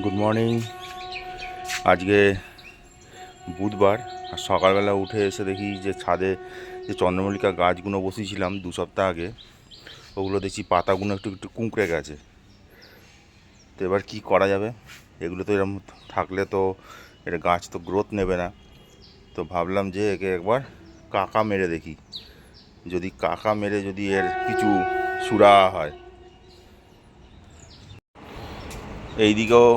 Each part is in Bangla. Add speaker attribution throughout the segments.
Speaker 1: Good morning. আজকে বুধবার, আর সকালবেলা উঠে এসে দেখি যে ছাদে যে চন্দ্রমল্লিকা গাছগুলো বসিয়েছিলাম 2 সপ্তাহ আগে, ওগুলো দেখছি পাতাগুলো একটু একটু কুঁকড়ে গেছে। তো এবার কী করা যাবে? এগুলো তো এরকম থাকলে তো এটা গাছ তো গ্রোথ নেবে না। তো ভাবলাম যে একে একবার কাকা মেরে দেখি, যদি কাকা মেরে যদি এর কিছু সুরাহা হয়। এই দিকেও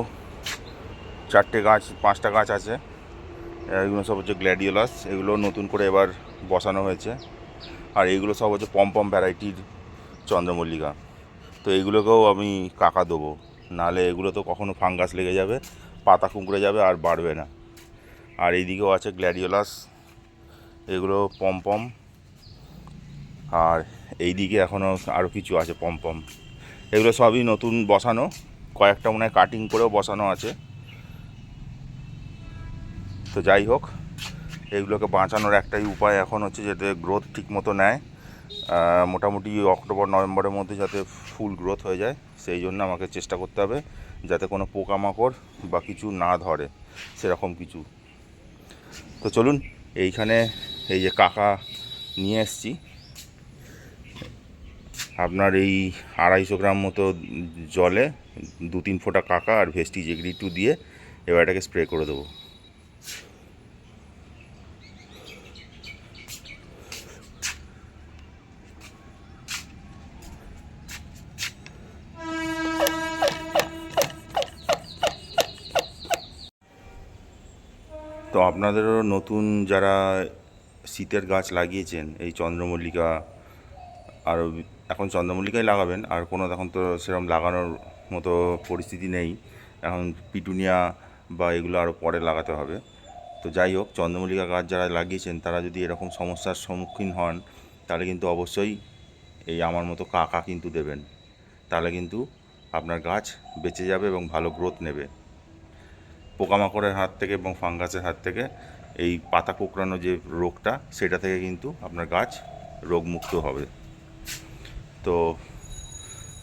Speaker 1: 4-5টা গাছ আছে। এগুলো সব হচ্ছে গ্ল্যাডিওলাস, এগুলো নতুন করে এবার বসানো হয়েছে। আর এইগুলো সব হচ্ছে পম ভ্যারাইটির চন্দ্রমল্লিকা। তো এইগুলোকেও আমি কাকা দেবো, নাহলে এগুলো তো কখনো ফাঙ্গাস লেগে যাবে, পাতা কুঁকড়ে যাবে আর বাড়বে না। আর এইদিকেও আছে গ্ল্যাডিওলাস, এগুলো পম। আর এইদিকে এখনও আরও কিছু আছে পম। এগুলো সবই নতুন বসানো, কয়েকটা মনে হয় কাটিং করেও বসানো আছে। তো যাই হোক, এগুলোকে বাঁচানোর একটাই উপায় এখন হচ্ছে যাতে গ্রোথ ঠিক মতো নেয়। মোটামুটি অক্টোবর-নভেম্বরের মধ্যে যাতে ফুল গ্রোথ হয়ে যায়, সেই জন্য আমাকে চেষ্টা করতে হবে যাতে কোনো পোকামাকড় বা কিছু না ধরে, সেরকম কিছু। তো চলুন, এইখানে এই যে কাকা নিয়ে এসছি, আপনার এই 250 গ্রাম মতো জলে 2-3 ফোঁটা কাকা আর ভেস্টিজ এগুলি একটু দিয়ে এবার এটাকে স্প্রে করে দেবো। তো আপনাদেরও নতুন যারা শীতের গাছ লাগিয়েছেন, এই চন্দ্রমল্লিকা, আরও এখন চন্দ্রমল্লিকাই লাগাবেন, আর কোনো এখন তো সেরকম লাগানোর মতো পরিস্থিতি নেই, এখন পিটুনিয়া বা এগুলো আরও পরে লাগাতে হবে। তো যাই হোক, চন্দ্রমল্লিকা গাছ যারা লাগিয়েছেন তারা যদি এরকম সমস্যার সম্মুখীন হন, তাহলে কিন্তু অবশ্যই এই আমার মতো কাকা কিন্তু দেবেন, তাহলে কিন্তু আপনার গাছ বেঁচে যাবে এবং ভালো গ্রোথ নেবে পোকামাকড়ের হাত থেকে এবং ফাঙ্গাসের হাত থেকে। এই পাতা কোঁকড়ানো যে রোগটা, সেটা থেকে কিন্তু আপনার গাছ রোগমুক্ত হবে। তো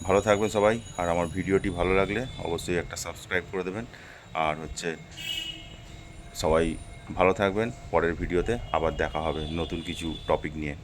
Speaker 1: ভালো থাকবেন সবাই, আর আমার ভিডিওটি ভালো লাগলে অবশ্যই একটা সাবস্ক্রাইব করে দেবেন। আর হচ্ছে সবাই ভালো থাকবেন, পরের ভিডিওতে আবার দেখা হবে নতুন কিছু টপিক নিয়ে।